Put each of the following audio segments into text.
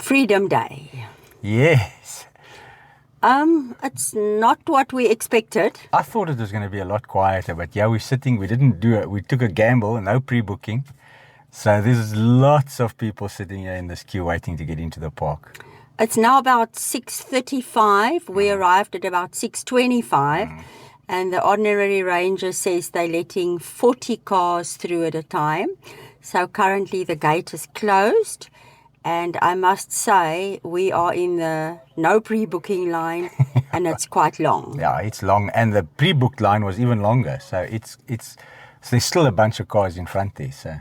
Freedom Day. Yes. It's not what we expected. I thought it was going to be a lot quieter, but yeah, we're sitting, we didn't do it. We took a gamble, no pre-booking. So there's lots of people sitting here in this queue waiting to get into the park. It's now about 6:35. We arrived at about 6:25. And the ordinary ranger says they're letting 40 cars through at a time. So currently the gate is closed. And I must say, we are in the no pre-booking line, and it's quite long. Yeah, it's long, and the pre-booked line was even longer. So so there's still a bunch of cars in front there. So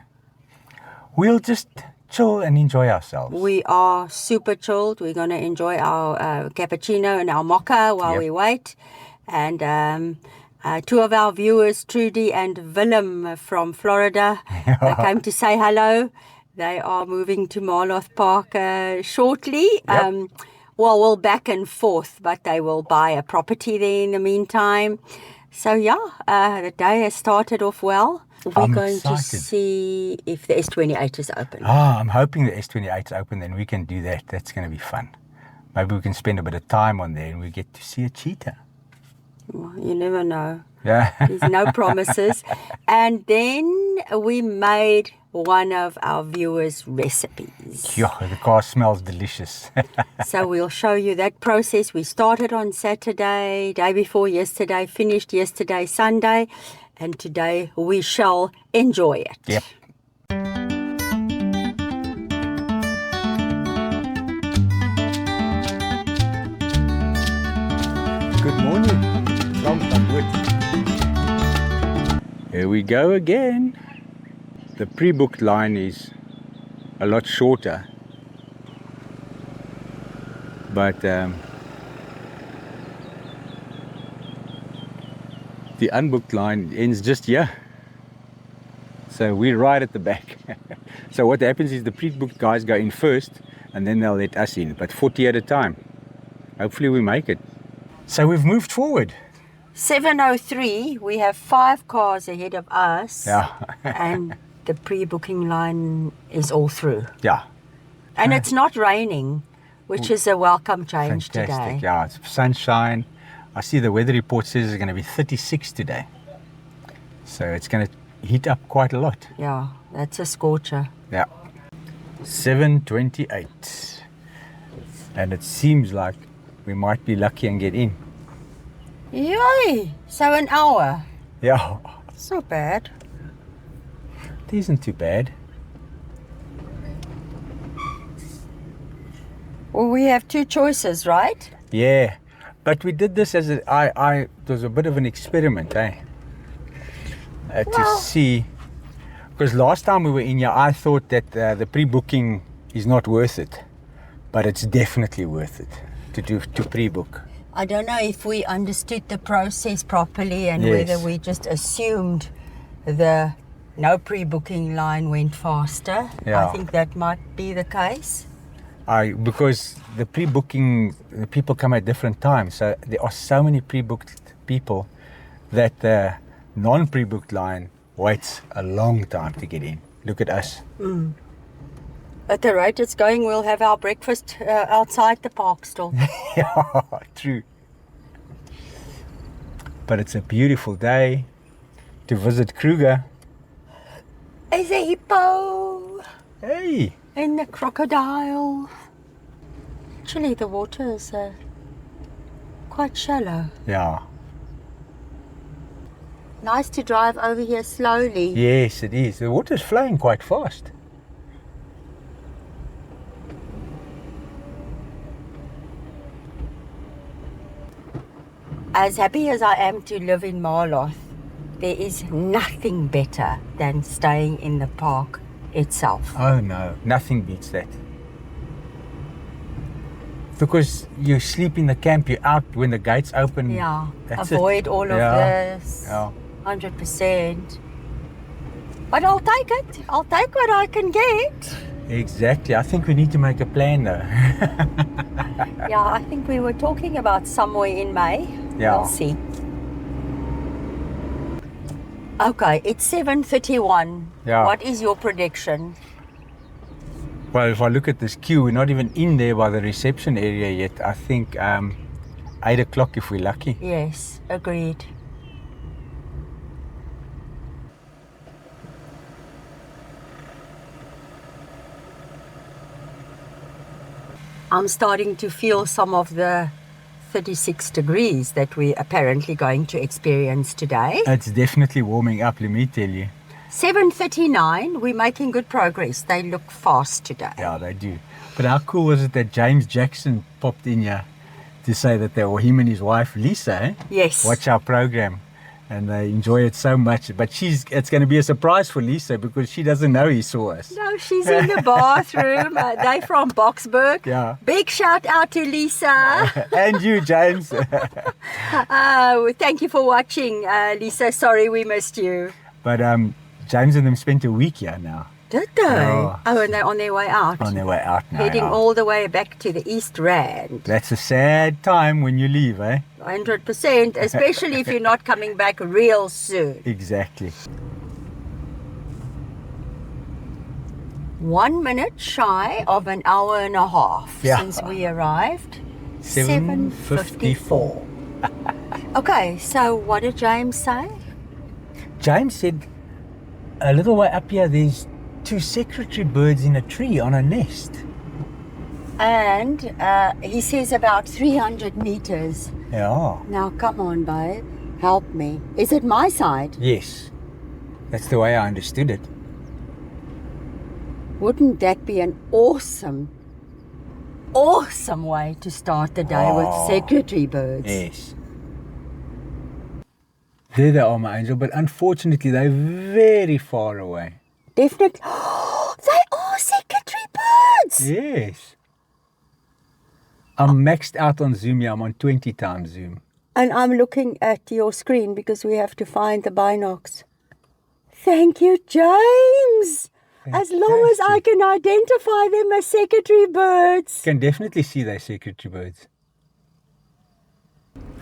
we'll just chill and enjoy ourselves. We are super chilled. We're going to enjoy our cappuccino and our mocha while we wait. And two of our viewers, Trudy and Willem from Florida, they came to say hello. They are moving to Marloth Park shortly. Yep. We'll back and forth, but they will buy a property there in the meantime. So the day has started off well. We're going to see if the S28 is open. I'm hoping the S28 is open, then we can do that. That's going to be fun. Maybe we can spend a bit of time on there and we get to see a cheetah. Well, you never know. Yeah. There's no promises. And then we made one of our viewers' recipes. Yeah, the car smells delicious. So we'll show you that process. We started on Saturday, day before yesterday, finished yesterday, Sunday, and today we shall enjoy it. Yep. Good morning from Kruger. Here we go again. The pre-booked line is a lot shorter, but the unbooked line ends just here. So we're right at the back. So what happens is the pre-booked guys go in first and then they'll let us in, but 40 at a time. Hopefully we make it. So we've moved forward. 7:03, we have 5 cars ahead of us. Yeah. And the pre-booking line is all through. Yeah. And it's not raining, which is a welcome change Fantastic. today. Yeah, it's sunshine. I see the weather report says it's going to be 36 today. So it's going to heat up quite a lot. Yeah, that's a scorcher. Yeah. 7:28. And it seems like we might be lucky and get in. Yay! So an hour. Yeah. It's not bad. It isn't too bad. Well, we have 2 choices, right? Yeah. But we did this as it was a bit of an experiment, to see. Because last time we were in here, I thought that the pre-booking is not worth it. But it's definitely worth it to pre-book. I don't know if we understood the process properly and whether we just assumed the no pre-booking line went faster. Yeah. I think that might be the case. Because the pre-booking, the people come at different times. So there are so many pre-booked people that the non-pre-booked line waits a long time to get in. Look at us. At the rate it's going, we'll have our breakfast outside the park still. Yeah, true. But it's a beautiful day to visit Kruger. There's a hippo. Hey! And the crocodile. Actually, the water is quite shallow. Yeah. Nice to drive over here slowly. Yes, it is. The water's flowing quite fast. As happy as I am to live in Marloth, there is nothing better than staying in the park itself. Oh no, nothing beats that. Because you sleep in the camp, you're out when the gates open. Yeah, That's avoid it. all of this. Yeah. 100%. But I'll take it. I'll take what I can get. Exactly. I think we need to make a plan though. Yeah, I think we were talking about somewhere in May. Yeah. We'll see. Okay, it's 7:31. Yeah. What is your prediction? Well, if I look at this queue, we're not even in there by the reception area yet. I think 8 o'clock if we're lucky. Yes, agreed. I'm starting to feel some of the 36 degrees that we're apparently going to experience today. It's definitely warming up, let me tell you. 7:39, we're making good progress. They look fast today. Yeah, they do. But how cool was it that James Jackson popped in here to say that they were him and his wife Lisa, eh? Yes. Watch our program. And they enjoy it so much. But it's going to be a surprise for Lisa because she doesn't know he saw us. No, she's in the bathroom. They're from Boksburg. Yeah. Big shout out to Lisa. And you, James. Thank you for watching, Lisa. Sorry we missed you. But James and them spent a week here now. Did they? Yeah. Oh, and they're on their way out. On their way out now. Heading yeah. all the way back to the East Rand. That's a sad time when you leave, eh? 100%, especially if you're not coming back real soon. Exactly. 1 minute shy of an hour and a half since we arrived. 7:54. Okay, so what did James say? James said a little way up here there's 2 secretary birds in a tree on a nest. And he says about 300 meters. Yeah. Now, come on, babe. Help me. Is it my side? Yes. That's the way I understood it. Wouldn't that be an awesome way to start the day with secretary birds? Yes. There they are, my angel, but unfortunately they're very far away. Definitely. They are secretary birds! Yes. I'm maxed out on Zoom here. I'm on 20 times Zoom. And I'm looking at your screen because we have to find the binocs. Thank you, James! Fantastic. As long as I can identify them as secretary birds. You can definitely see they're secretary birds.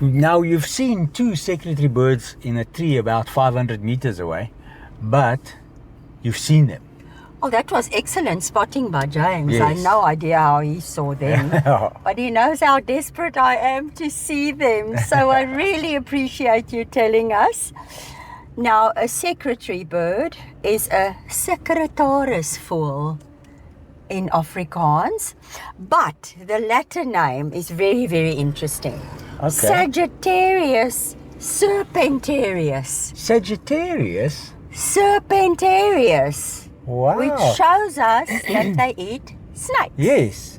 Now you've seen 2 secretary birds in a tree about 500 meters away, but you've seen them. Oh, that was excellent spotting by James. Yes. I had no idea how he saw them. But he knows how desperate I am to see them. So I really appreciate you telling us. Now, a secretary bird is a secretarisvoël in Afrikaans. But the Latin name is very, very interesting. Okay. Sagittarius serpentarius. Sagittarius? Serpentarius. Wow. Which shows us that they eat snakes. Yes.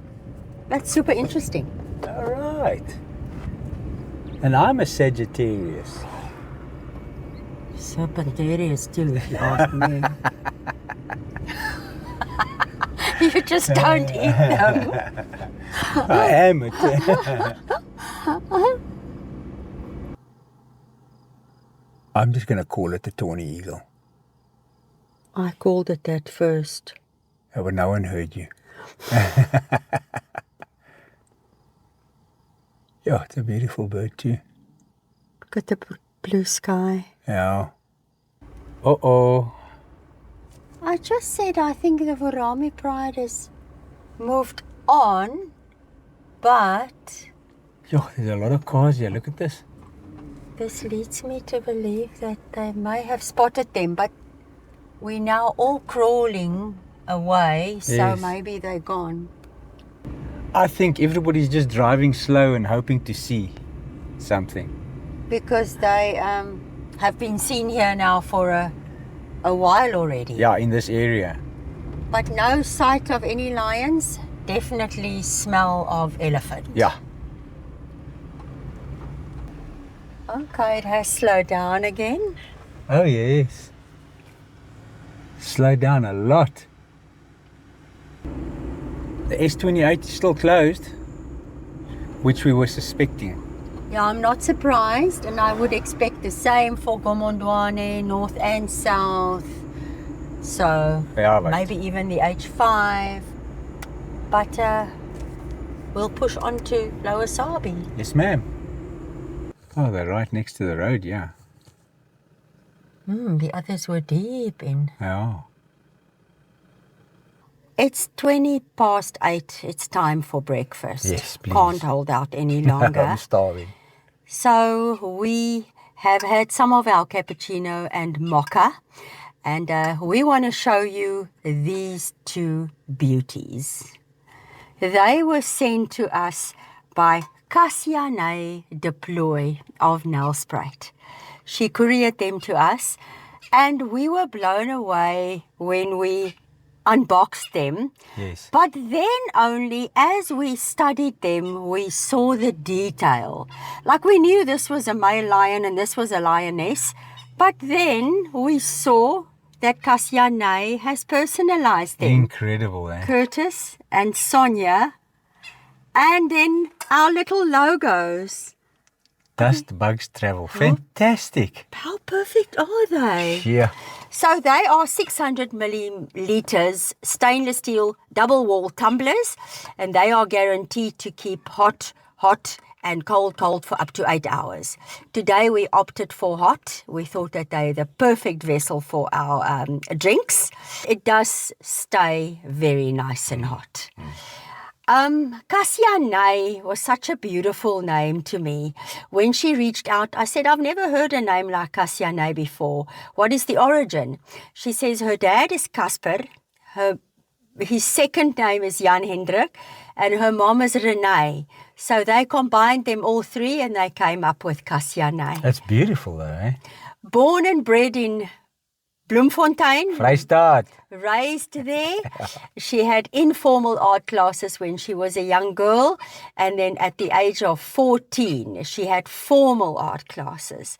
That's super interesting. All right. And I'm a Sagittarius. Serpentarius too, if you ask me. You just don't eat them. I am a I'm just going to call it the tawny eagle. I called it that first. Oh, but no one heard you. Yeah, it's a beautiful bird too. Look at the blue sky. Yeah. Uh-oh. I just said I think the Vorami Pride has moved on, but Yeah, there's a lot of cars here. Look at this. this leads me to believe that they may have spotted them, but we're now all crawling away, so Yes. maybe they're gone. I think everybody's just driving slow and hoping to see something. Because they have been seen here now for a while already. Yeah, in this area. But no sight of any lions, definitely smell of elephant. Yeah. Okay, it has slowed down again. Oh, yes. Slow down a lot. The S28 is still closed, which we were suspecting. Yeah, I'm not surprised, and I would expect the same for Gomondwane, north and south. So Yeah, but maybe even the H5. But we'll push on to Lower Sabi. yes, ma'am. Oh, they're right next to the road, yeah. The others were deep in. Yeah. It's 8:20. It's time for breakfast. Yes, please. Can't hold out any longer. I'm starving. So we have had some of our cappuccino and mocha. And we want to show you these two beauties. They were sent to us by Kasiane Deploy of Nelspruit. She couriered them to us, and we were blown away when we unboxed them. Yes. But then only as we studied them, we saw the detail. Like we knew this was a male lion and this was a lioness, but then we saw that Kasiane has personalized them. Incredible, eh? Curtis and Sonia, and then our little logos. DustBugs Travel. Fantastic. How perfect are they? Yeah. So they are 600 milliliters stainless steel double wall tumblers, and they are guaranteed to keep hot and cold for up to 8 hours. Today we opted for hot. We thought that they're the perfect vessel for our drinks. It does stay very nice and hot. Kasiane was such a beautiful name to me. When she reached out, I said, I've never heard a name like Kasiane before. What is the origin? She says her dad is Casper, his second name is Jan Hendrik, and her mom is Renee. So they combined them all three and they came up with Kasiane. That's beautiful though, eh? Born and bred in Bloemfontein, Vrystaat. raised there. She had informal art classes when she was a young girl, and then at the age of 14, she had formal art classes.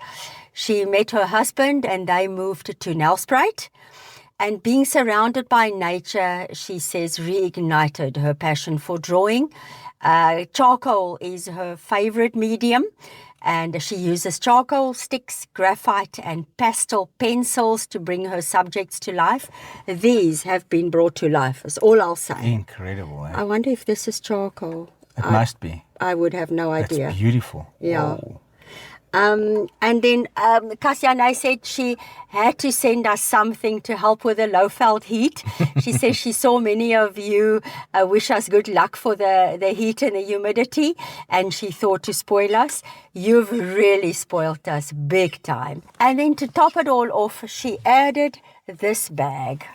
She met her husband and they moved to Nelspruit. And being surrounded by nature, she says, reignited her passion for drawing. Charcoal is her favorite medium. And she uses charcoal sticks, graphite and pastel pencils to bring her subjects to life. These have been brought to life, is all I'll say. Incredible, eh? I wonder if this is charcoal. It must be. I would have no idea. That's beautiful. Yeah. Whoa. And then Kasiane said she had to send us something to help with the low-felt heat. She says she saw many of you wish us good luck for the heat and the humidity, and she thought to spoil us. You've really spoilt us big time. And then to top it all off, she added this bag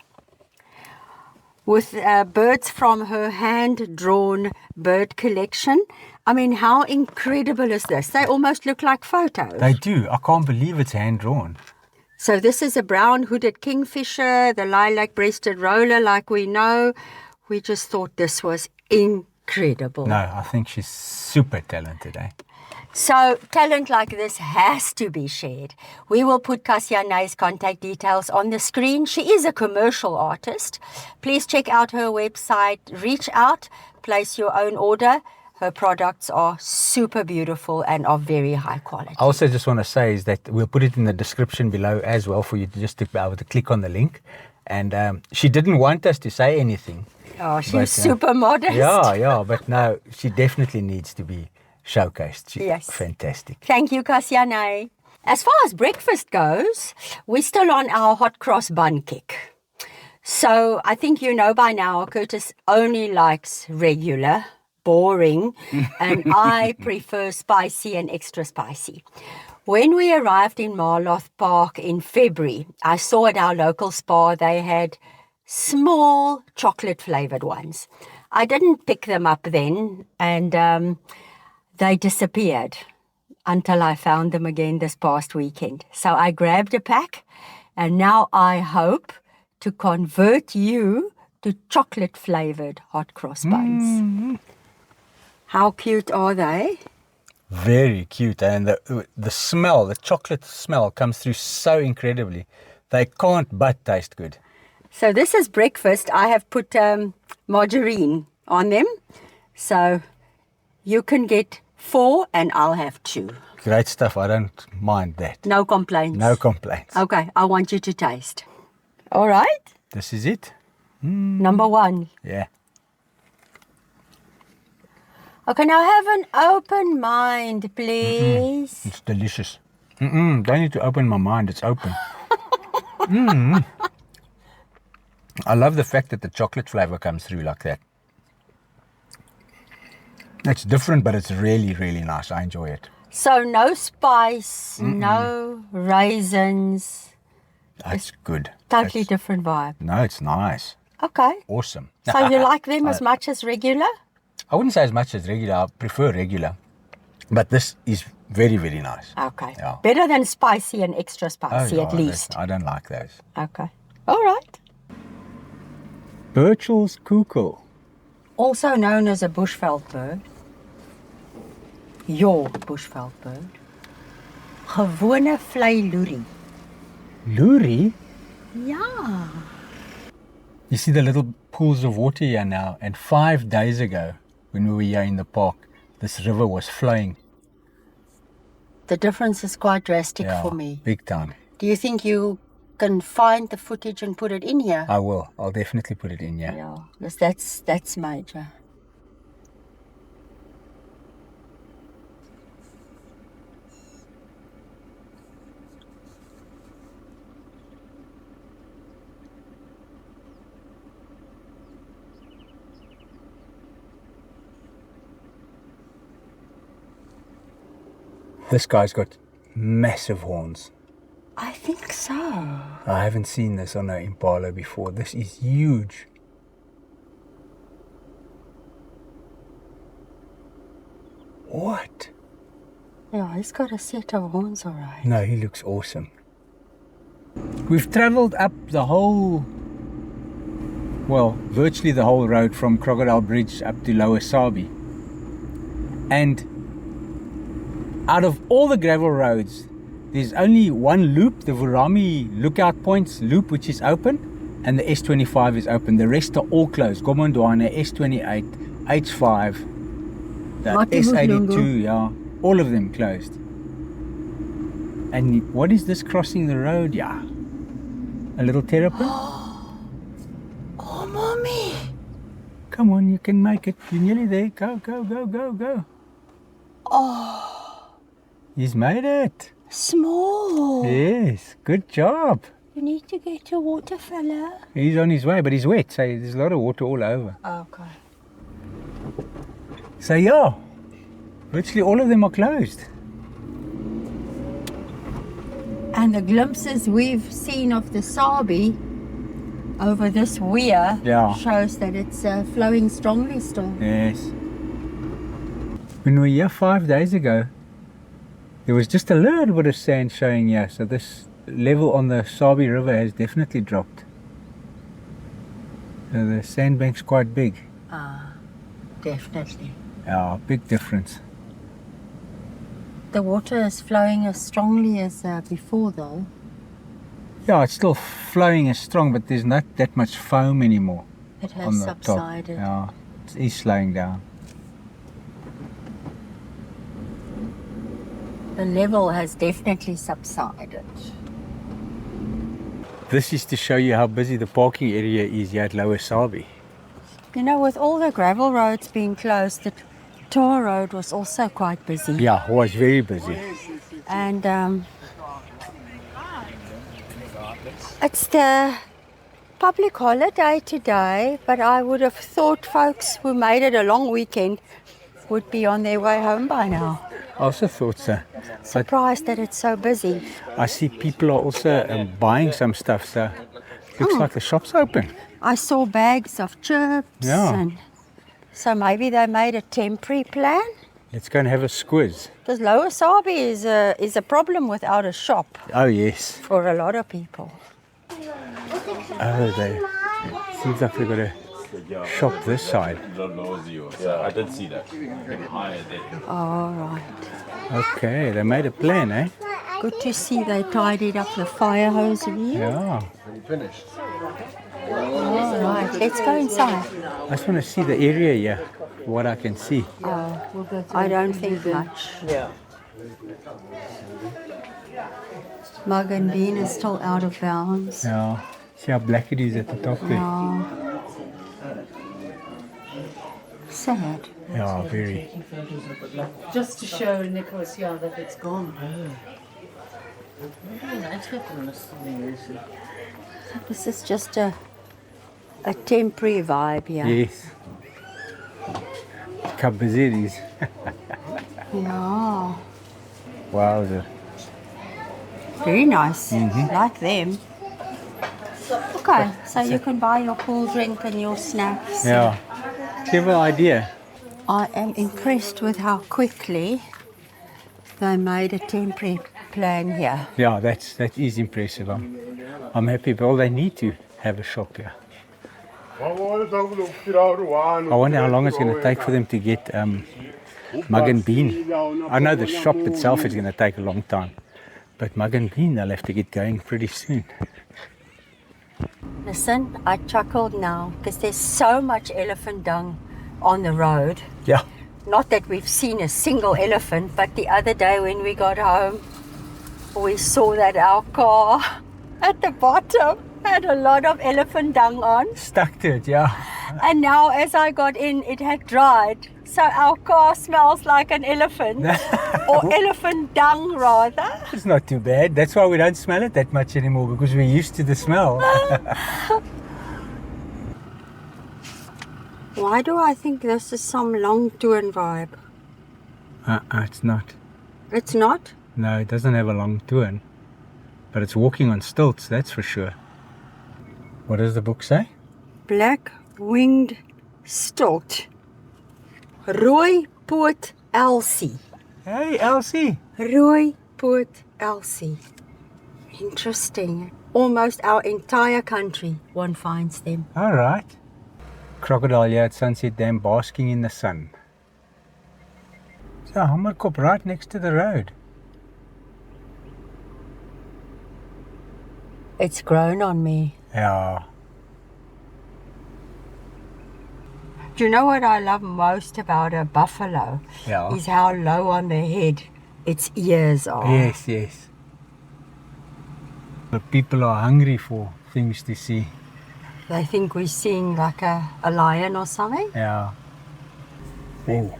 with birds from her hand-drawn bird collection. I mean, how incredible is this? They almost look like photos. They do. I can't believe it's hand-drawn. So this is a brown hooded kingfisher, the lilac-breasted roller like we know. We just thought this was incredible. No, I think she's super talented, eh? So talent like this has to be shared. We will put Kasiane's contact details on the screen. She is a commercial artist. Please check out her website, reach out, place your own order. Her products are super beautiful and of very high quality. I also just want to say is that we'll put it in the description below as well for you to just to be able to click on the link. And she didn't want us to say anything. Oh, she's super modest. Yeah, but no, she definitely needs to be showcased. She's Yes. fantastic. Thank you, Kasiane. As far as breakfast goes, we're still on our hot cross bun kick. So I think you know by now, Curtis only likes regular, boring, and I prefer spicy and extra spicy. When we arrived in Marloth Park in February, I saw at our local spa they had small chocolate-flavoured ones. I didn't pick them up then, and they disappeared until I found them again this past weekend. So I grabbed a pack, and now I hope to convert you to chocolate-flavoured hot cross buns. How cute are they? Very cute, and the smell, the chocolate smell comes through so incredibly. They can't but taste good. So this is breakfast. I have put margarine on them. So you can get 4 and I'll have 2. Great stuff. I don't mind that. No complaints. No complaints. Okay, I want you to taste. All right. This is it. Number 1. Yeah. Okay, now have an open mind, please. It's delicious. Don't need to open my mind. It's open. I love the fact that the chocolate flavor comes through like that. It's different, but it's really, really nice. I enjoy it. So no spice, no raisins. That's good. Totally different vibe. No, it's nice. Okay. Awesome. So you like them as much as regular? I wouldn't say as much as regular. I prefer regular. But this is very, very nice. Okay. Yeah. Better than spicy and extra spicy at least. I don't like those. Okay. All right. Burchell's cuckoo. Also known as a bushveld bird. Your bushveld bird. Gewone vlei loerie. Loerie? Yeah. You see the little pools of water here now. And 5 days ago, when we were here in the park, this river was flowing. The difference is quite drastic Yeah, for me. big time. Do you think you can find the footage and put it in here? I will. I'll definitely put it in here. Yeah, because that's major. This guy's got massive horns. I think so. I haven't seen this on an impala before. This is huge. What? Yeah, he's got a set of horns, all right. No, he looks awesome. We've travelled up the whole, well, virtually the whole road from Crocodile Bridge up to Lower Sabi. And out of all the gravel roads, there's only one loop, the Vurami Lookout Points loop, which is open, and the S25 is open. The rest are all closed. Gomondwana, S28, H5, the S82, yeah, all of them closed. And what is this crossing the road? Yeah, a little terrapin. Oh, mommy. Come on, you can make it. You're nearly there. Go, go, go, go, go. Oh. He's made it. Small. Yes, good job. You need to get your water, fella. He's on his way, but he's wet, so there's a lot of water all over. Okay. So yeah, virtually all of them are closed. And the glimpses we've seen of the Sabi over this weir shows that it's flowing strongly still. Yes. When we were here 5 days ago, there was just a little bit of sand showing here, so this level on the Sabi River has definitely dropped. So the sandbank's quite big. Ah, definitely. Yeah, big difference. The water is flowing as strongly as before though. Yeah, it's still flowing as strong, but there's not that much foam anymore. It has on the subsided. Top. Yeah, it's slowing down. The level has definitely subsided. This is to show you how busy the parking area is here at Lower Sabi. You know, with all the gravel roads being closed, the tar road was also quite busy. Yeah, it was very busy. And it's the public holiday today, but I would have thought folks who made it a long weekend would be on their way home by now. I also thought so. Surprised that it's so busy. I see people are also buying some stuff, so looks like the shop's open. I saw bags of chips. Yeah. And so maybe they made a temporary plan. Let's go and have a squiz. Because Lower Sabi is a problem without a shop Oh yes. for a lot of people. Oh, they seems like they've got a shop this side. Yeah, I did see that. All right. Okay, they made a plan, eh? Good to see they tidied up the fire hosiery. Yeah. Finished. All right, let's go inside. I just want to see the area here, what I can see. I don't think much. Yeah. Mug and Bean is still out of bounds. Yeah. See how black it is at the top there? Yeah. Sad. Yeah, very. Just to show Nicholas, yeah, that it's gone. This is just a A temporary vibe, yeah. Yes. Kabaziris. Yeah. Wowzer. Very nice. Like them. Okay, so you can buy your cool drink and your snacks. Yeah. Clever idea. I am impressed with how quickly they made a temporary plan here. Yeah, that is impressive. I'm happy. Well, they need to have a shop here. I wonder how long it's going to take for them to get mug and bean. I know the shop itself is going to take a long time, but mug and bean they'll have to get going pretty soon. Listen, I chuckled now because there's so much elephant dung on the road. Yeah. Not that we've seen a single elephant, but the other day when we got home, we saw that our car at the bottom had a lot of elephant dung on. Stuck to it, yeah. And now as I got in, it had dried. So our car smells like an elephant, or elephant dung rather. It's not too bad. That's why we don't smell it that much anymore, because we're used to the smell. Why do I think this is some long toon vibe? It's not. It's not? No, it doesn't have a long toon. But it's walking on stilts, that's for sure. What does the book say? Black-winged stilt. Rooi poot Elsie. Hey, Elsie. Rooi poot Elsie. Interesting. Almost our entire country, one finds them. All right. Crocodile here at Sunset Dam basking in the sun. So, Hammerkop right next to the road. It's grown on me. Yeah. Do you know what I love most about a buffalo? Yeah. Is how low on the head its ears are. Yes, yes. The people are hungry for things to see. They think we're seeing like a lion or something. Yeah. Oh.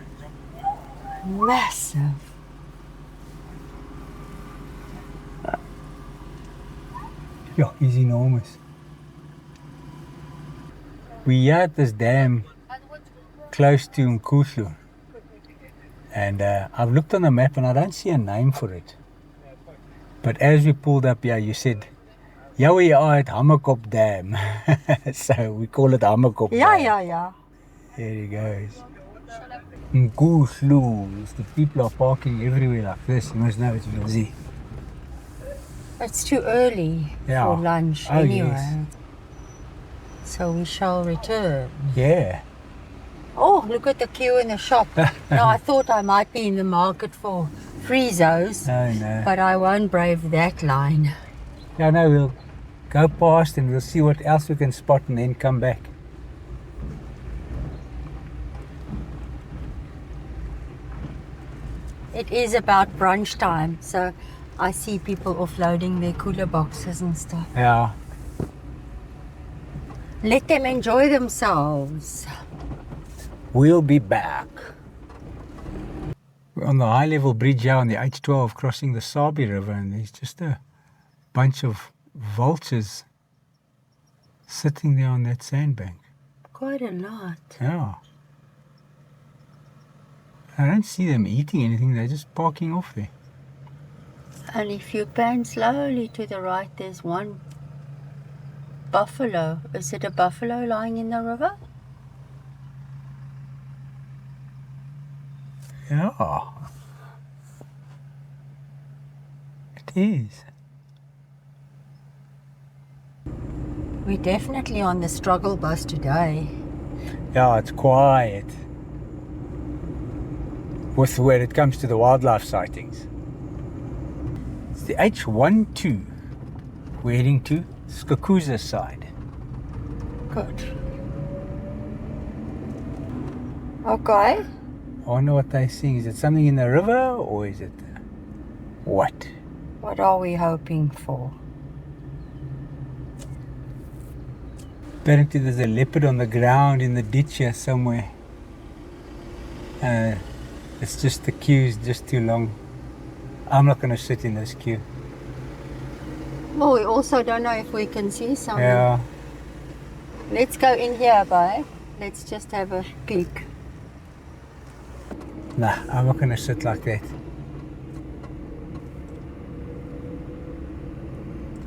Massive. Yeah, he's enormous. We're at this dam close to Nkuhlu. And I've looked on the map and I don't see a name for it. But as we pulled up here, you said, yeah, we are at Hammerkop Dam. So we call it Hammerkop Yeah, Dam. yeah. There he goes. Nkuhlu. The people are parking everywhere like this. You must know it's busy. It's too early Yeah. for lunch Oh, anyway. yes. So we shall return. Yeah. Oh, look at the queue in the shop. Now I thought I might be in the market for Friezos, Oh, no. but I won't brave that line. Yeah, no, we'll go past and we'll see what else we can spot and then come back. It is about brunch time, so I see people offloading their cooler boxes and stuff. Yeah. Let them enjoy themselves. We'll be back. We're on the high level bridge here on the H12 crossing the Sabi River, and there's just a bunch of vultures sitting there on that sandbank. Quite a lot. Yeah. I don't see them eating anything, they're just parking off there. And if you pan slowly to the right, there's one buffalo. Is it a buffalo lying in the river? Yeah. It is. We're definitely on the struggle bus today. Yeah, it's quiet. With when it comes to the wildlife sightings. It's the H12. We're heading to Skukuza side. Good. Okay. I wonder what they're seeing. Is it something in the river or is it what? What are we hoping for? Apparently there's a leopard on the ground in the ditch here somewhere. It's just the queue's just too long. I'm not going to sit in this queue. Well, we also don't know if we can see something. Yeah. Let's go in here, babe. Let's just have a peek. Nah, I'm not gonna sit like that.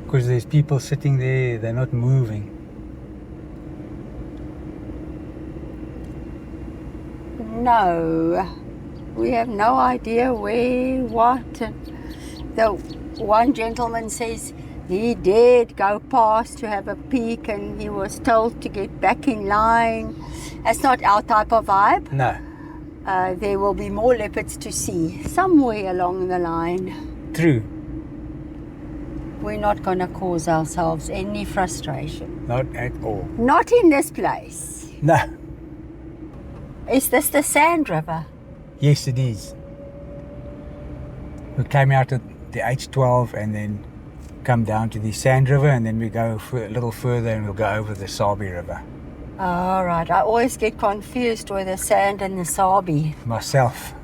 Because there's people sitting there, they're not moving. No, we have no idea where, what. The one gentleman says he did go past to have a peek and he was told to get back in line. That's not our type of vibe. No, There will be more leopards to see somewhere along the line. true. We're not going to cause ourselves any frustration. Not at all. Not in this place. No. Is this the Sand River? Yes, it is. We came out at the H12 and then come down to the Sand River, and then we go a little further and we'll go over the Sabi River. All right. I always get confused with the sand and the Sabi. Myself.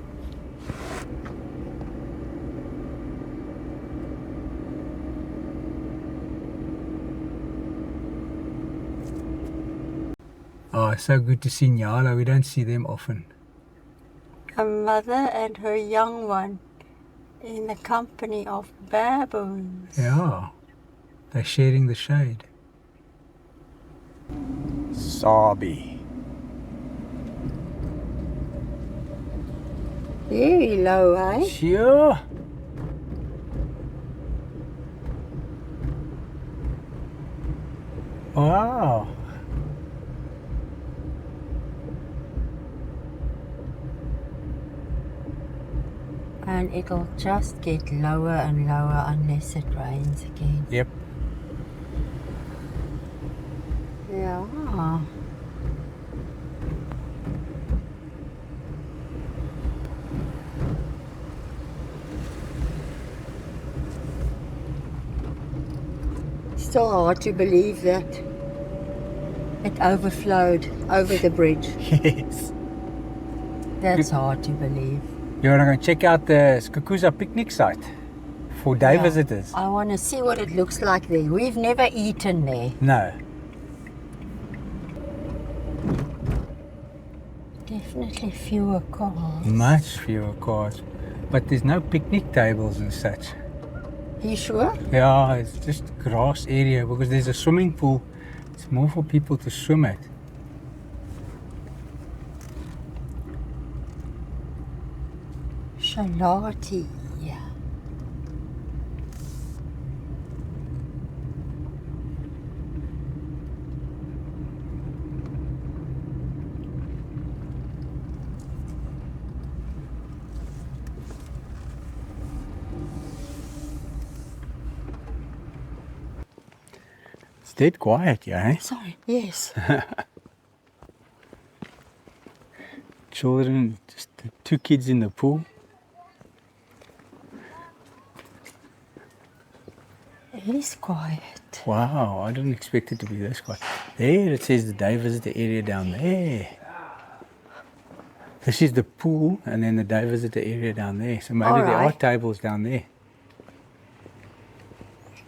Oh, it's so good to see Nyala. We don't see them often. A mother and her young one in the company of baboons. Yeah, they're sharing the shade. Sabi. Very low, eh? Sure. Wow. And it'll just get lower and lower unless it rains again. Yep. Yeah. Still hard to believe that it overflowed over the bridge. Yes. That's hard to believe. You want to go check out the Skukuza picnic site for day Yeah. visitors? I want to see what it looks like there. We've never eaten there. No. Definitely fewer cars. Much fewer cars. But there's no picnic tables and such. Are you sure? Yeah, it's just grass area because there's a swimming pool. It's more for people to swim at. Shalati. It's dead quiet, yeah, eh? Sorry. Yes. Children, just the 2 kids in the pool. It is quiet. Wow, I didn't expect it to be this quiet. There it says the day visitor area down there. This is the pool and then the day visitor area down there. So maybe there are Alright. tables down there.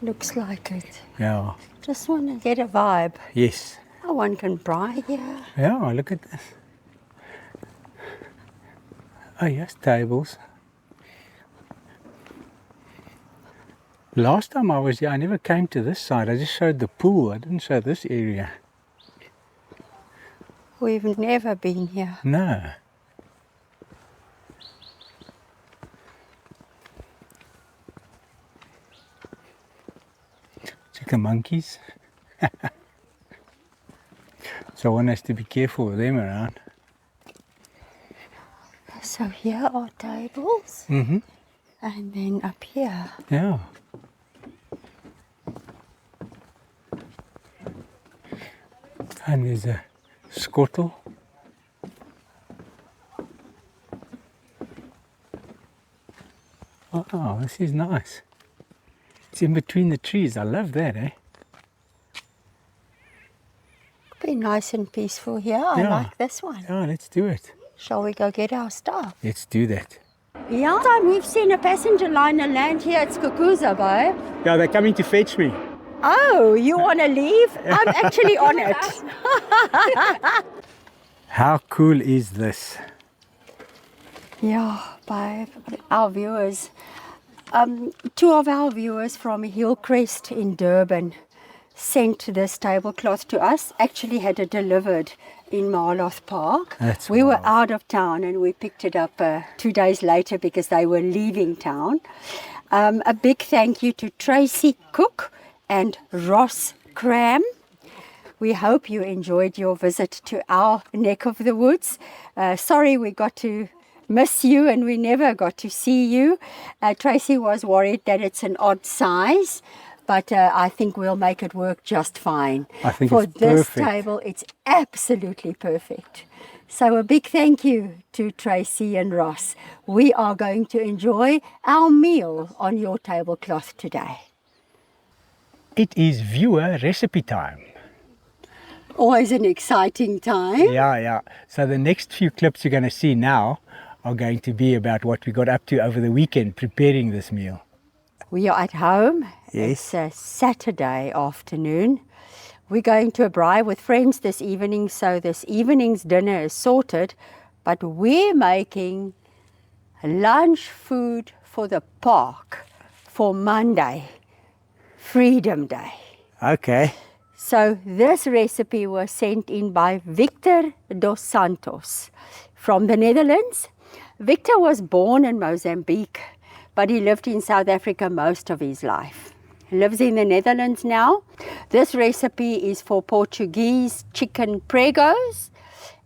Looks like it. Yeah. Just want to get a vibe. Yes. No one can braai here. Yeah, look at this. Oh, yes, tables. Last time I was here, I never came to this side. I just showed the pool. I didn't show this area. We've never been here. No. Check the monkeys. So one has to be careful with them around. So here are tables. Mm-hmm. And then up here. Yeah. And there's a skottel. Oh, this is nice. It's in between the trees. I love that, eh? Be nice and peaceful here. I Yeah. like this one. Yeah, let's do it. Shall we go get our stuff? Let's do that. Yeah, we've seen a passenger liner land here at Skukuza, babe. Yeah, they're coming to fetch me. Oh, you want to leave? I'm actually on it. How cool is this? Yeah, by our viewers. Two of our viewers from Hillcrest in Durban sent this tablecloth to us, actually had it delivered in Marloth Park. That's we were wild. out of town and we picked it up 2 days later because they were leaving town. A big thank you to Tracy Cook and Ross Cram. We hope you enjoyed your visit to our neck of the woods. Sorry we got to miss you and we never got to see you. Tracy was worried that it's an odd size, but I think we'll make it work just fine. I think For it's this perfect. table, it's absolutely perfect. So a big thank you to Tracy and Ross. We are going to enjoy our meal on your tablecloth today. It is viewer recipe time. Always an exciting time. Yeah. So the next few clips you're going to see now are going to be about what we got up to over the weekend preparing this meal. We are at home. Yes. It's a Saturday afternoon. We're going to a braai with friends this evening, so this evening's dinner is sorted. But we're making lunch food for the park for Monday, Freedom Day. Okay. So this recipe was sent in by Victor dos Santos from the Netherlands. Victor was born in Mozambique, but he lived in South Africa most of his life. He lives in the Netherlands now. This recipe is for Portuguese chicken pregos,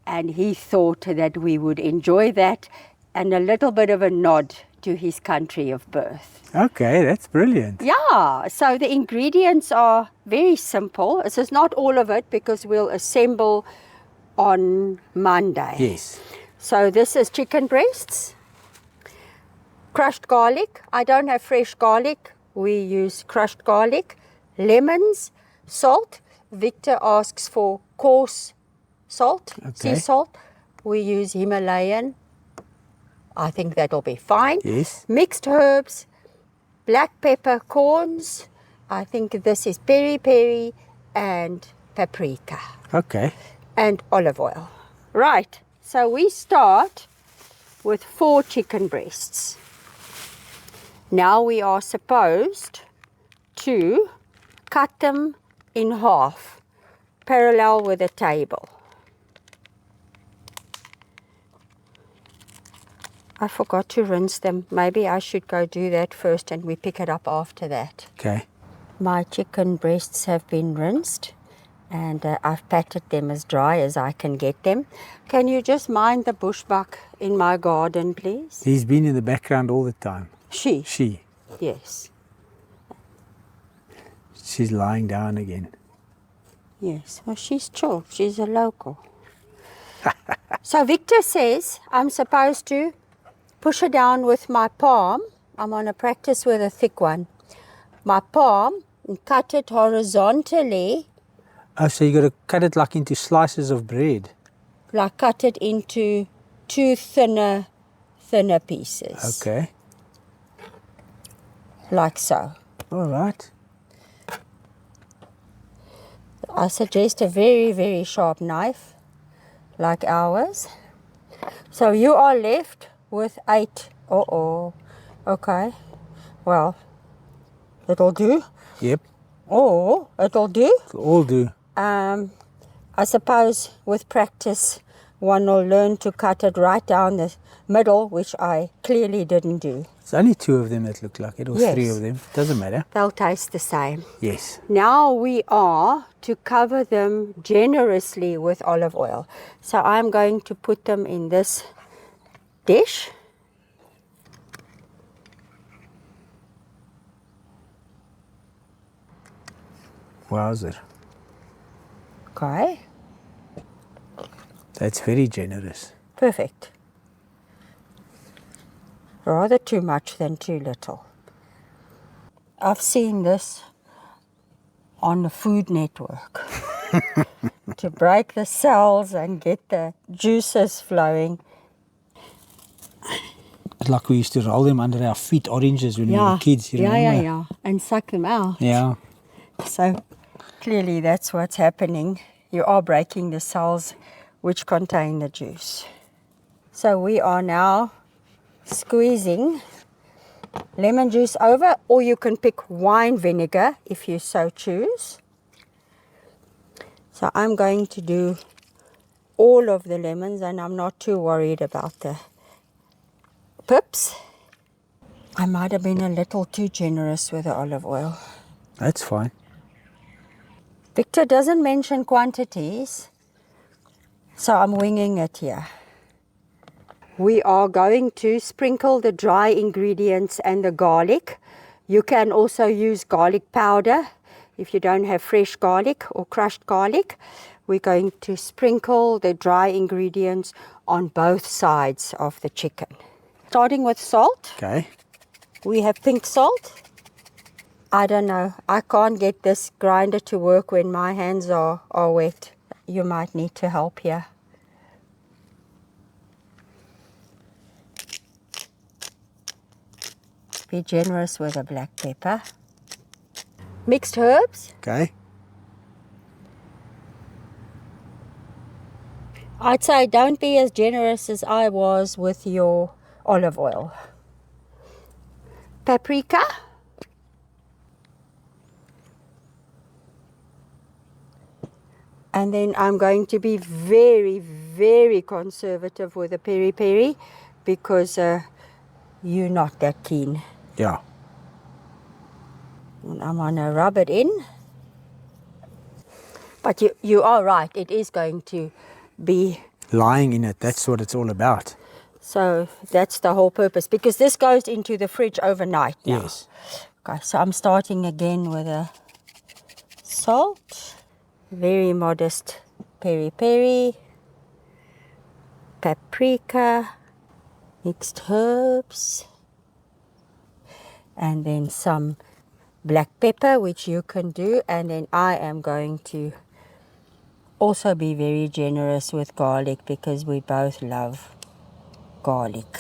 and he thought that we would enjoy that and a little bit of a nod to his country of birth. Okay, that's brilliant. Yeah, so the ingredients are very simple. This is not all of it because we'll assemble on Monday. Yes. So this is chicken breasts, crushed garlic. I don't have fresh garlic. We use crushed garlic, lemons, salt. Victor asks for coarse salt, Okay. sea salt. We use Himalayan. I think that'll be fine. Yes. Mixed herbs, black pepper corns. I think this is peri-peri and paprika Okay. and olive oil. Right, so we start with 4 chicken breasts. Now we are supposed to cut them in half, parallel with the table. I forgot to rinse them. Maybe I should go do that first and we pick it up after that. Okay. My chicken breasts have been rinsed and I've patted them as dry as I can get them. Can you just mind the bushbuck in my garden, please? He's been in the background all the time. She. She's Yes. lying down again. Yes. Well, she's chill. She's a local. So Victor says I'm supposed to push her down with my palm. I'm on a practice with a thick one. My palm, and cut it horizontally, Oh, so you got to cut it like into slices of bread. like cut it into 2 thinner pieces. Okay. Like so. All right. I suggest a very, very sharp knife, like ours. So you are left with 8. Okay. Well, it'll do. Yep. Oh, it'll do. All do. I suppose with practice, one will learn to cut it right down the middle, which I clearly didn't do. There's only 2 of them that look like it, or Yes. 3 of them. Doesn't matter. They'll taste the same. Yes. Now we are to cover them generously with olive oil. So I'm going to put them in this dish. Wowzer. Okay, That's very generous. perfect. Rather too much than too little. I've seen this on the Food Network. To break the cells and get the juices flowing. Like we used to roll them under our feet, oranges, when we were kids. You remember? And suck them out. Yeah. So clearly that's what's happening. You are breaking the cells which contain the juice. So we are now squeezing lemon juice over, or you can pick wine vinegar if you so choose. So I'm going to do all of the lemons, and I'm not too worried about the pips. I might have been a little too generous with the olive oil. That's fine. Victor doesn't mention quantities, so I'm winging it here. We are going to sprinkle the dry ingredients and the garlic. You can also use garlic powder if you don't have fresh garlic or crushed garlic. We're going to sprinkle the dry ingredients on both sides of the chicken. Starting with salt. Okay. We have pink salt. I don't know. I can't get this grinder to work when my hands are wet. You might need to help here. Be generous with the black pepper. Mixed herbs. Okay. I'd say don't be as generous as I was with your olive oil. Paprika. And then I'm going to be very, very conservative with the peri-peri because you're not that keen. Yeah. And I'm going to rub it in. But you are right, it is going to be... Lying in it, that's what it's all about. So that's the whole purpose, because this goes into the fridge overnight now. Yes. Okay, so I'm starting again with a salt. Very modest peri-peri. Paprika. Mixed herbs. And then some black pepper, which you can do. And then I am going to also be very generous with garlic because we both love garlic.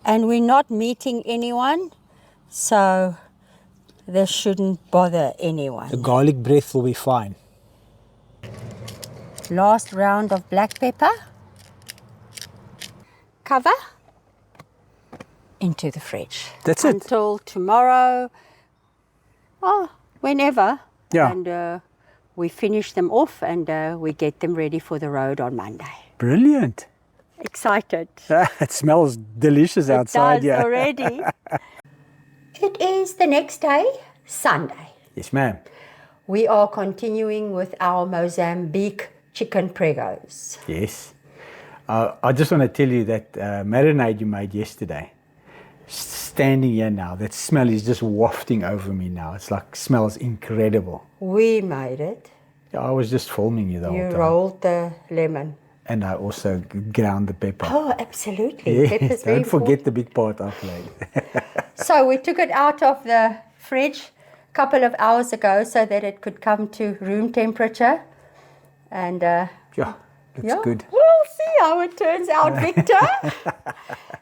And we're not meeting anyone, so this shouldn't bother anyone. The garlic breath will be fine. Last round of black pepper. Cover. Into the fridge. That's it. Until tomorrow. Oh, whenever. Yeah. And we finish them off and we get them ready for the road on Monday. Brilliant. Excited. It smells delicious outside. It does Yeah. already. It is the next day, Sunday. Yes, ma'am. We are continuing with our Mozambique chicken pregos. Yes. I just want to tell you that marinade you made yesterday, standing here now, that smell is just wafting over me now. It's like, smells incredible. We made it. I was just filming you the whole You time. rolled the lemon. And I also ground the pepper. Oh, absolutely. Yes, Pepper's very don't forget important. the big part I played. So we took it out of the fridge a couple of hours ago so that it could come to room temperature. And Yeah, looks good. We'll see how it turns out, Victor.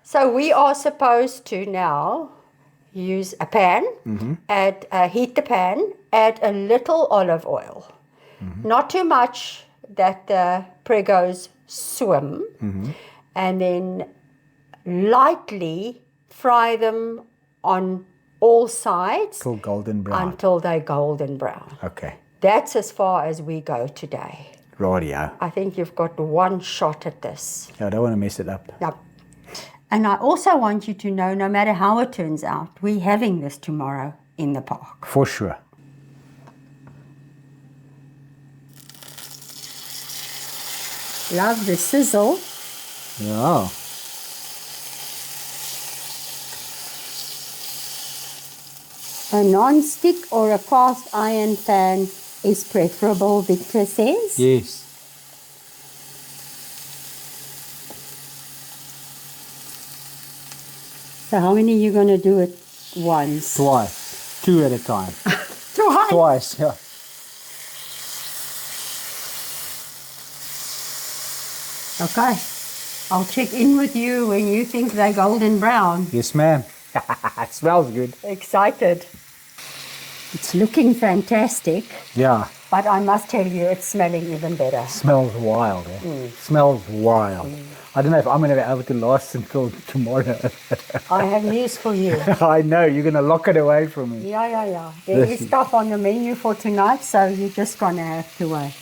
So we are supposed to now use a pan, heat the pan, add a little olive oil. Not too much that the pregos swim. And then lightly fry them on all sides Till golden brown. until they're golden brown. Okay. That's as far as we go today. Radio. I think you've got one shot at this. I don't want to mess it up. Yep. And I also want you to know, no matter how it turns out, we're having this tomorrow in the park. For sure. Love the sizzle. Yeah. A non-stick or a cast iron pan is preferable, Victor says. Yes. So how many are you going to do at once? Twice. 2 at a time. Twice. Twice, yeah. Okay. I'll check in with you when you think they're golden brown. Yes, ma'am. It smells good. Excited. It's looking fantastic, Yeah, but I must tell you, it's smelling even better. smells wild. Smells wild. I don't know if I'm going to be able to last until tomorrow. I have news for you. I know, you're going to lock it away from me. Yeah. There is stuff on the menu for tonight, so you're just going to have to wait.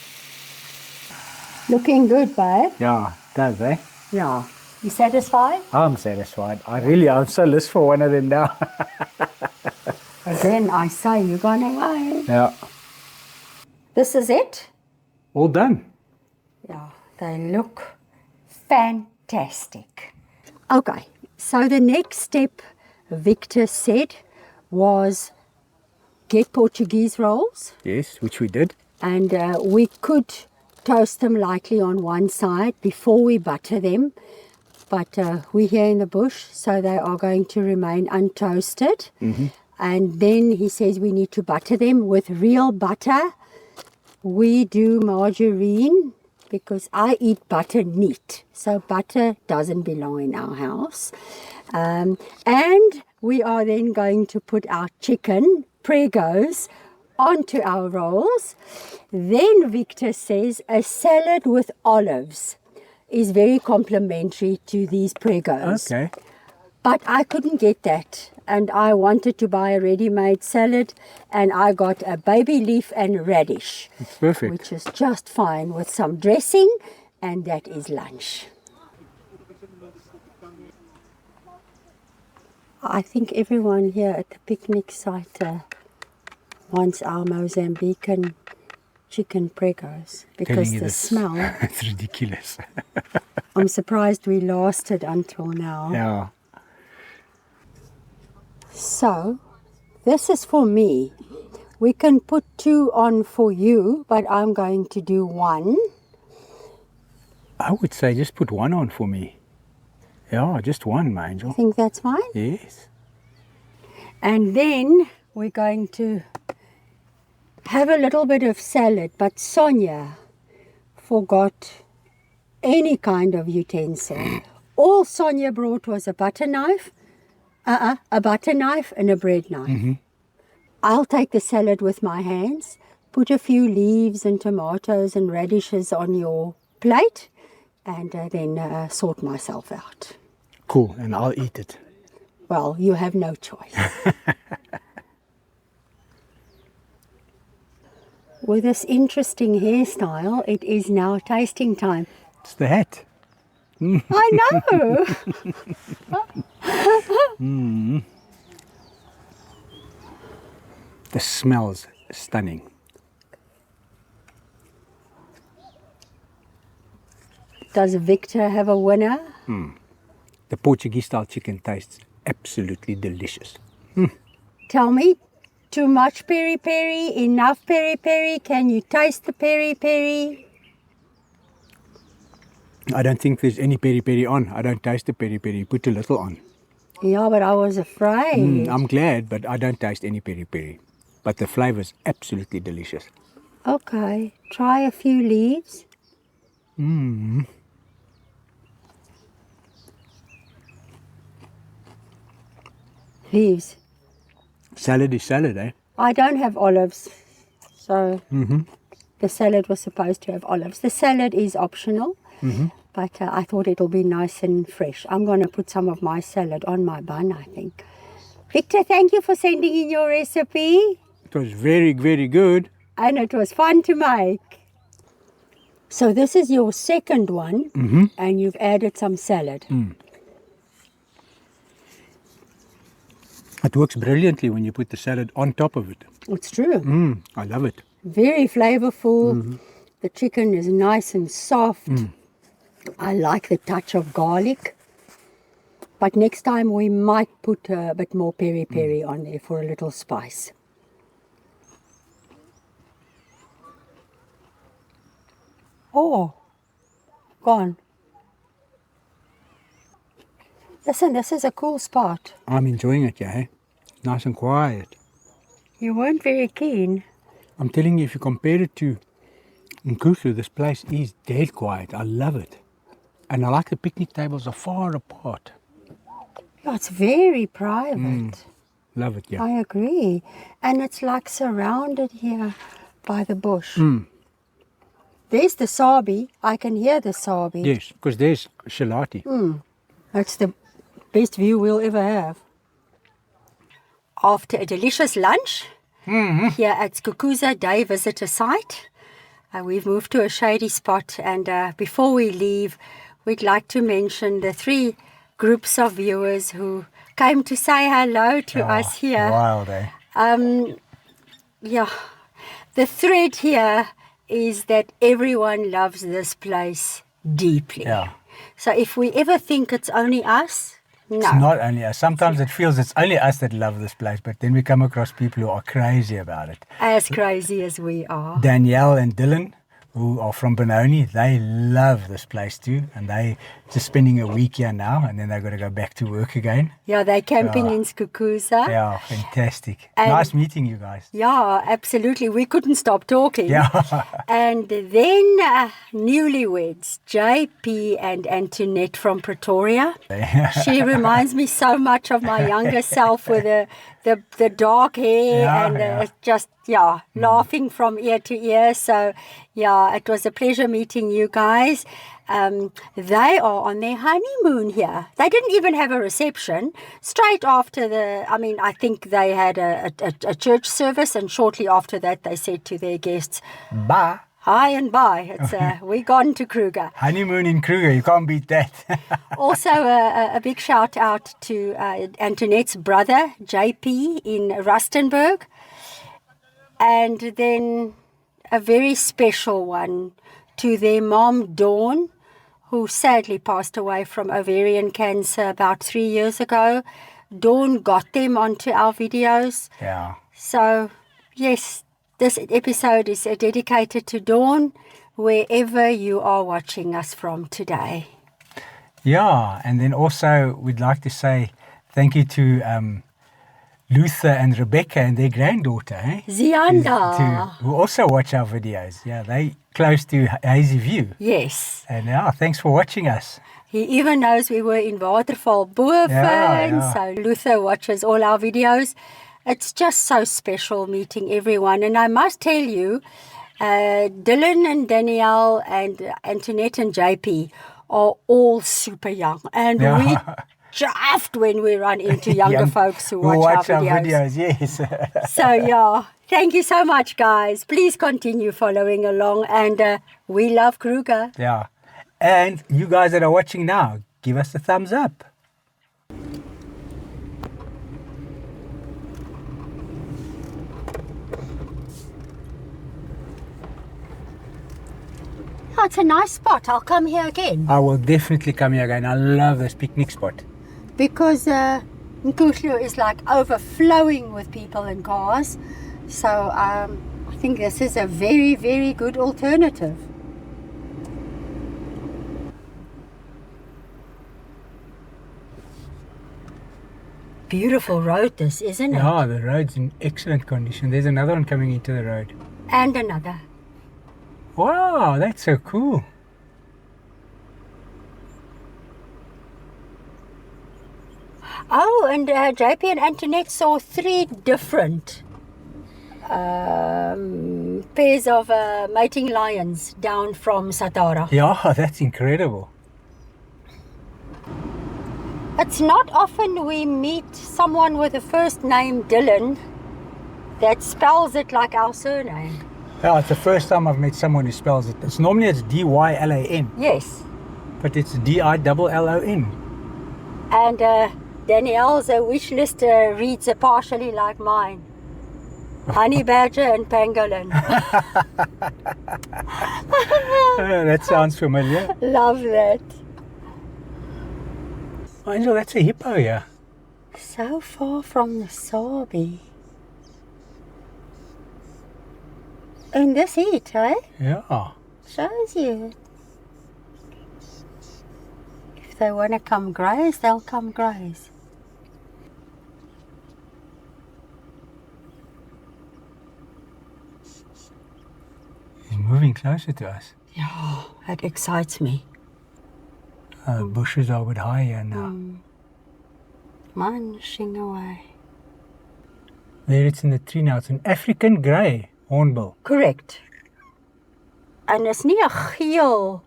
Looking good, babe. Yeah, does, eh? Yeah. You satisfied? I'm satisfied. I'm so list for one of them now. Again, I say you're going away. Yeah. This is it? All done. Yeah, they look fantastic. Okay, so the next step, Victor said, was get Portuguese rolls. Yes, which we did. And we could toast them lightly on one side before we butter them. But we're here in the bush, so they are going to remain untoasted. And then he says we need to butter them with real butter. We do margarine because I eat butter neat. So butter doesn't belong in our house. And we are then going to put our chicken, pregos, onto our rolls. Then Victor says a salad with olives is very complimentary to these pregos. Okay. But I couldn't get that, and I wanted to buy a ready-made salad, and I got a baby leaf and radish, It's perfect. which is just fine with some dressing, and that is lunch. I think everyone here at the picnic site wants our Mozambican chicken pregos because Telling you the this. smell. It's ridiculous. I'm surprised we lasted until now. Yeah. So, this is for me. We can put 2 on for you, but I'm going to do 1. I would say just put 1 on for me. Yeah, just 1, my angel. I think that's fine. Yes. And then we're going to have a little bit of salad, but Sonia forgot any kind of utensil. All Sonia brought was a butter knife, a butter knife and a bread knife. I'll take the salad with my hands, put a few leaves and tomatoes and radishes on your plate, and then sort myself out. Cool, and I'll eat it. Well, you have no choice. With this interesting hairstyle, it is now tasting time. It's the hat. I know! The smell's stunning. Does Victor have a winner? The Portuguese style chicken tastes absolutely delicious. Tell me, too much peri-peri, enough peri-peri, can you taste the peri-peri? I don't think there's any peri-peri on. I don't taste the peri-peri. Put a little on. Yeah, but I was afraid. I'm glad, but I don't taste any peri-peri. But the flavor's absolutely delicious. Okay, try a few leaves. Leaves. Salad is salad, eh? I don't have olives, so the salad was supposed to have olives. The salad is optional, but I thought it'll be nice and fresh. I'm going to put some of my salad on my bun, I think. Victor, thank you for sending in your recipe, It was very, very good. and it was fun to make. So this is your second one, and you've added some salad. It works brilliantly when you put the salad on top of it. It's true. I love it. Very flavorful. The chicken is nice and soft. I like the touch of garlic. But next time we might put a bit more peri-peri on there for a little spice. Oh, gone. Listen, this is a cool spot. I'm enjoying it, yeah. Nice and quiet. You weren't very keen. I'm telling you, if you compare it to Nkuhlu, this place is dead quiet. I love it. And I like the picnic tables are far apart. Oh, it's very private. Love it, yeah. I agree. And it's like surrounded here by the bush. There's the Sabi. I can hear the Sabi. Yes, because there's Shalati. That's the best view we'll ever have. After a delicious lunch here at Skukuza Day Visitor Site, we've moved to a shady spot, and before we leave, we'd like to mention the 3 groups of viewers who came to say hello to us here. Wild, eh? Yeah, the thread here is that everyone loves this place deeply. Yeah. So if we ever think it's only us, no. It's not only us. Sometimes it feels it's only us that love this place, but then we come across people who are crazy about it. As crazy as we are. Danielle and Dylan, who are from Benoni, they love this place too, and they just spending a week here now, and then they're going to go back to work again. Yeah, they're camping in Skukuza. Yeah, fantastic. And nice meeting you guys. Yeah, absolutely. We couldn't stop talking. Yeah. And then newlyweds, JP and Antoinette from Pretoria. She reminds me so much of my younger self with the dark hair and just, laughing from ear to ear. So, it was a pleasure meeting you guys. They are on their honeymoon here. They didn't even have a reception. Straight after I think they had a church service, and shortly after that they said to their guests, Bye. hi and bye. It's we gone to Kruger. Honeymoon in Kruger, you can't beat that. Also, a big shout out to Antoinette's brother, JP, in Rustenburg. And then a very special one to their mom, Dawn, who sadly passed away from ovarian cancer about 3 years ago. Dawn got them onto our videos. Yeah. So, yes, this episode is dedicated to Dawn, wherever you are watching us from today. Yeah, and then also we'd like to say thank you to Luther and Rebecca and their granddaughter, Zianda. who also watch our videos. Yeah, they close to Hazy View. Yes. And thanks for watching us. He even knows we were in Waterval Boerfyn, Yeah. so Luther watches all our videos. It's just so special meeting everyone. And I must tell you, Dylan and Danielle and Antoinette and JP are all super young. And we chuffed when we run into younger folks who watch our videos. Yes. So, thank you so much, guys. Please continue following along. And we love Kruger. Yeah. And you guys that are watching now, give us a thumbs up. Oh, it's a nice spot. I'll come here again. I will definitely come here again. I love this picnic spot. Because Nkuhlu is like overflowing with people and cars. So I think this is a very, very good alternative. Beautiful road this, isn't it? Yeah, the road's in excellent condition. There's another one coming into the road. And another. Wow, that's so cool. Oh, and JP and Antoinette saw 3 different pairs of mating lions down from Satara. Yeah, that's incredible. It's not often we meet someone with a first name Dylan that spells it like our surname. Yeah, it's the first time I've met someone who spells it. Normally it's D-Y-L-A-N. Yes. But it's D-I-L-L-O-N. And Danielle's wish list reads partially like mine. Honey badger and pangolin. That sounds familiar. Love that. Oh, Angel, that's a hippo here. So far from the Sabi. In this heat, eh? Yeah. Shows you. If they want to come graze, they'll come graze. He's moving closer to us. Yeah, that excites me. Bushes are a bit higher now. Munching away. There it's in the tree now. It's an African grey hornbill. Correct. En is nie 'n geel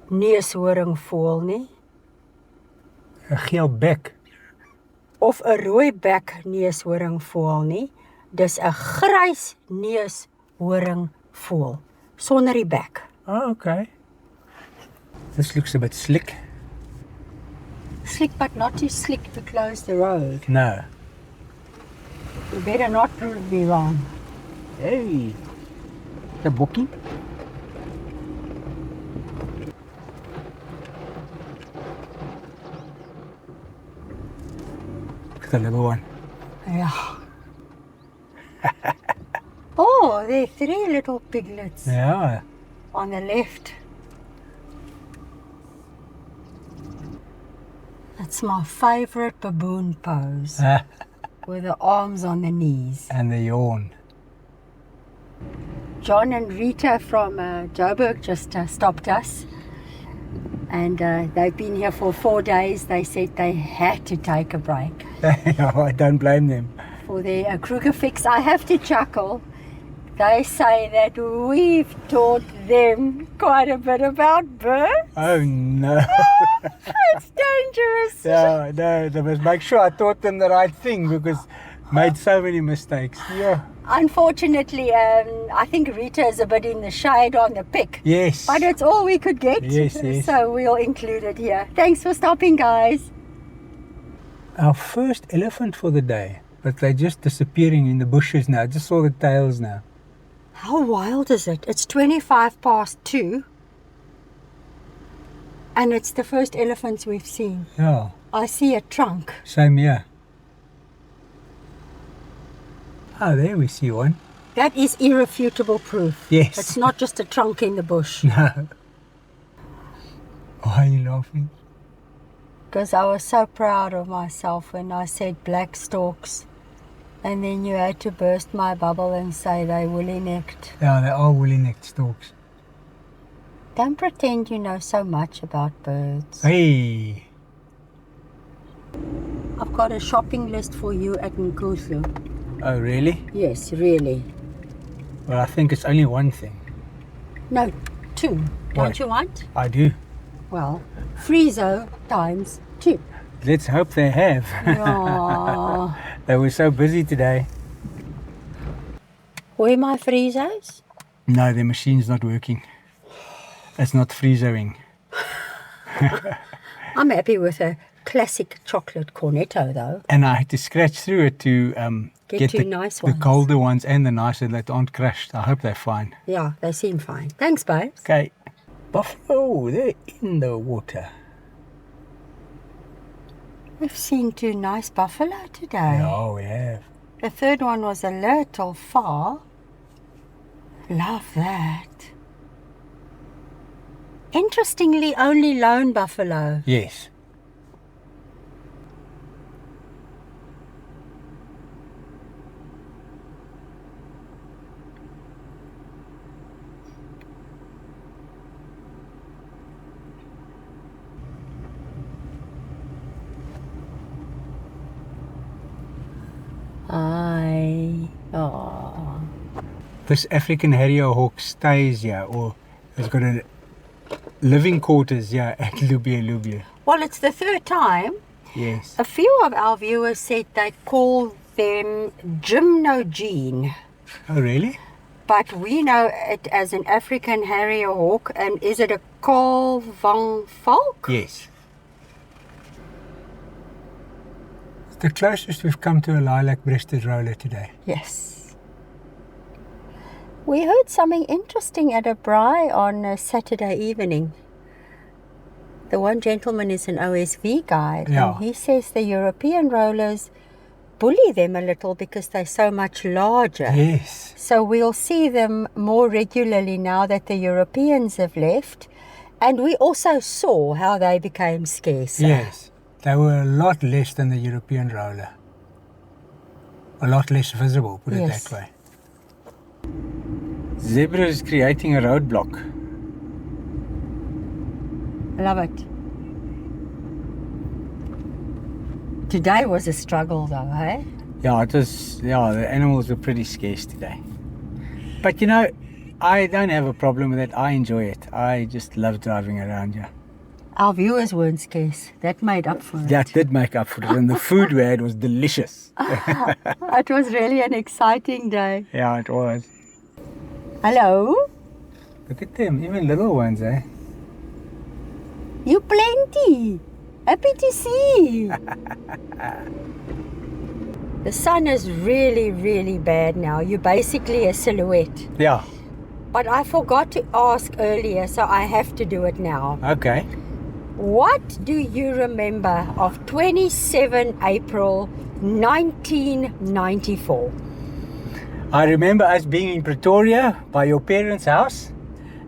neushoringvoël nie, 'n geel bek. of 'n rooi bek neushoringvoël nie. Dis 'n grys neushoringvoël sonder die bek. Oh, okay. This looks a bit slick. Slick, but not too slick to close the road. No. You better not prove me wrong. Hey, the bokkie. The little one. Yeah. Oh, there are 3 little piglets Yeah. on the left. That's my favorite baboon pose, with the arms on the knees. And the yawn. John and Rita from Joburg just stopped us, and they've been here for 4 days. They said they had to take a break I don't blame them. for their Kruger fix. I have to chuckle. They say that we've taught them quite a bit about birds. Oh no. It's dangerous. Yeah, no, they must make sure I taught them the right thing because made so many mistakes. Yeah. Unfortunately, I think Rita is a bit in the shade on the pick. Yes. But it's all we could get. Yes, yes. So we'll include it here. Thanks for stopping, guys. Our first elephant for the day, but they're just disappearing in the bushes now. I just saw the tails now. How wild is it? It's 2:25. And it's the first elephants we've seen. Yeah, I see a trunk. same here. Oh, there we see one. That is irrefutable proof. Yes. It's not just a trunk in the bush. No. Why are you laughing? Because I was so proud of myself when I said black storks. And then you had to burst my bubble and say they woolly-necked. Yeah, they are woolly-necked storks. Don't pretend you know so much about birds. Hey. I've got a shopping list for you at Nkuhlu. Oh, really? Yes, really. Well, I think it's only one thing. No, 2. What? Don't you want? I do. Well, Friezo times 2. Let's hope they have. Oh. They were so busy today. Where are my Friezos? No, the machine's not working. It's not freezing. I'm happy with a classic chocolate cornetto though. And I had to scratch through it to Get 2 the, nice the ones. colder ones and the nicer that aren't crushed. I hope they're fine. Yeah, they seem fine. Thanks, babes. Okay. Buffalo, they're in the water. We've seen 2 nice buffalo today. Yeah, we have. The third one was a little far. Love that. Interestingly, only lone buffalo. Yes. Oh. This African harrier hawk stays here, or has got a living quarters here at Lubia. Well, it's the 3rd time. Yes. A few of our viewers said they call them gymnogene, Oh, really? but we know it as an African harrier hawk. And is it a Kolvangvalk? Yes. It's the closest we've come to a lilac-breasted roller today. Yes. We heard something interesting at a braai on a Saturday evening. The one gentleman is an OSV guide, Yeah. and he says the European rollers bully them a little because they're so much larger. Yes. So we'll see them more regularly now that the Europeans have left. And we also saw how they became scarcer. Yes. They were a lot less than the European roller. A lot less visible, put it Yes. that way. Zebra is creating a roadblock. Love it. Today was a struggle though, eh? Yeah, the animals were pretty scarce today. But you know, I don't have a problem with it. I enjoy it. I just love driving around here. Our viewers weren't scarce. That made up for it. That did make up for it. And the food we had was delicious. It was really an exciting day. Yeah, it was. Hello? Look at them, even little ones, eh? You plenty. Happy to see. The sun is really, really bad now. You're basically a silhouette. Yeah, But I forgot to ask earlier, so I have to do it now. okay. What do you remember of 27 April 1994? I remember us being in Pretoria by your parents' house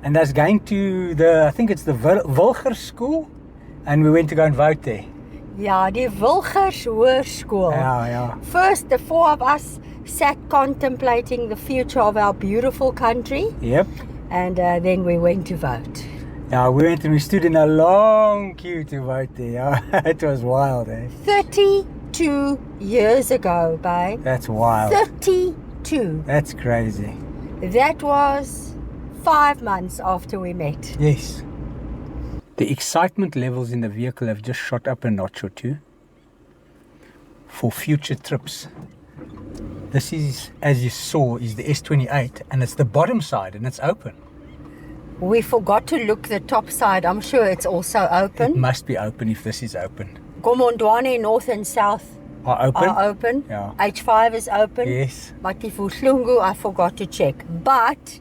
and us going to I think it's the Wilger school, and we went to go and vote there. Ja, die Wilgers Hoërskool. Yeah. First, the four of us sat contemplating the future of our beautiful country, Yep. and then we went to vote. Yeah, we went and we stood in a long queue to vote there. Yeah. It was wild, eh? 32 years ago, babe. That's wild. 32. That's crazy. That was 5 months after we met. Yes. The excitement levels in the vehicle have just shot up a notch or two for future trips. This is, as you saw, is the S28, and it's the bottom side and it's open. We forgot to look the top side. I'm sure it's also It open. must be open if this is open. Komondwane North and South Are open? are open. Yeah. H5 is open. Yes. But Nkuhlu, I forgot to check. But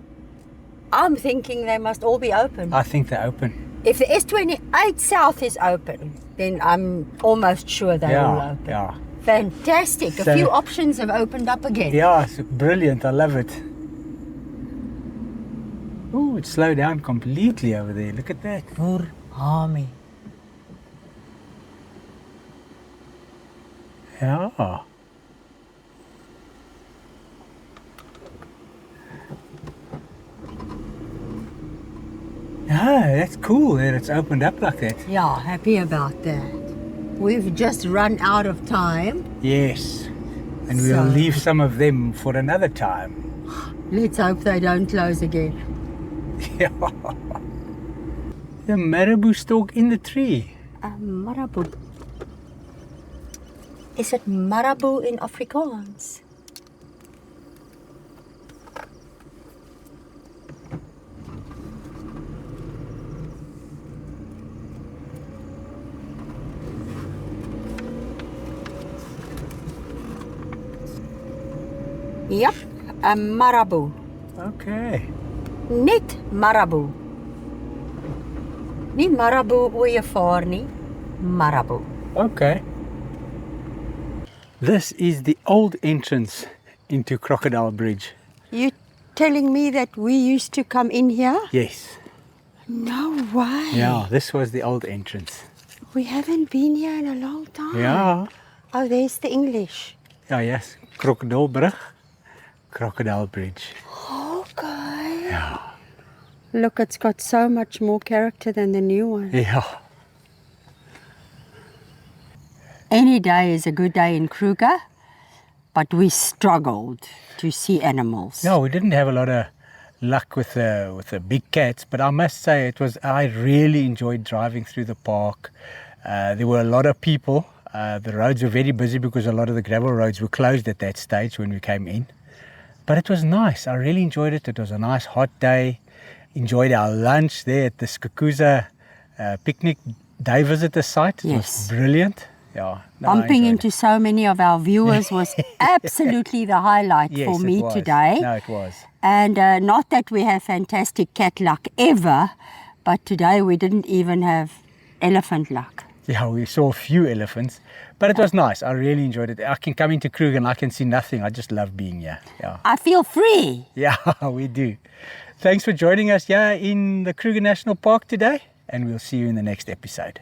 I'm thinking they must all be open. I think they're open. If the S28 South is open, then I'm almost sure they're all open. Yeah. Fantastic. So- A few options have opened up again. Yeah, it's brilliant. I love it. Oh, it slowed down completely over there. Look at that. Army. Yeah. Yeah, that's cool that it's opened up like that. Yeah, happy about that. We've just run out of time. Yes. And we'll So- leave some of them for another time. Let's hope they don't close again. Yeah. The marabou stalk in the tree. Marabou. Is it marabou in Afrikaans? Yep, a marabou. Okay. Net marabou. Nie marabou ooievaar nie, marabou. Okay. This is the old entrance into Crocodile Bridge. You telling me that we used to come in here? Yes. No way. Yeah, this was the old entrance. We haven't been here in a long time. Yeah. Oh, there's the English. Yeah, yes. Crocodilebrug, Crocodile Bridge. Okay. Yeah. Look, it's got so much more character than the new one. Yeah. Any day is a good day in Kruger, but we struggled to see animals. No, we didn't have a lot of luck with the big cats, but I must say I really enjoyed driving through the park. There were a lot of people. The roads were very busy because a lot of the gravel roads were closed at that stage when we came in. But it was nice. I really enjoyed it. It was a nice hot day. Enjoyed our lunch there at the Skukuza picnic day visitor site. It Yes. was brilliant. Yeah. No, I Bumping enjoyed into so many of our viewers was absolutely the highlight it. Yes, for it me was. today. No, it was. And not that we have fantastic cat luck ever, but today we didn't even have elephant luck. Yeah, we saw a few elephants, but it was nice. I really enjoyed it. I can come into Kruger and I can see nothing. I just love being here. Yeah, I feel free. yeah, we do. Thanks for joining us here in the Kruger National Park today, and we'll see you in the next episode.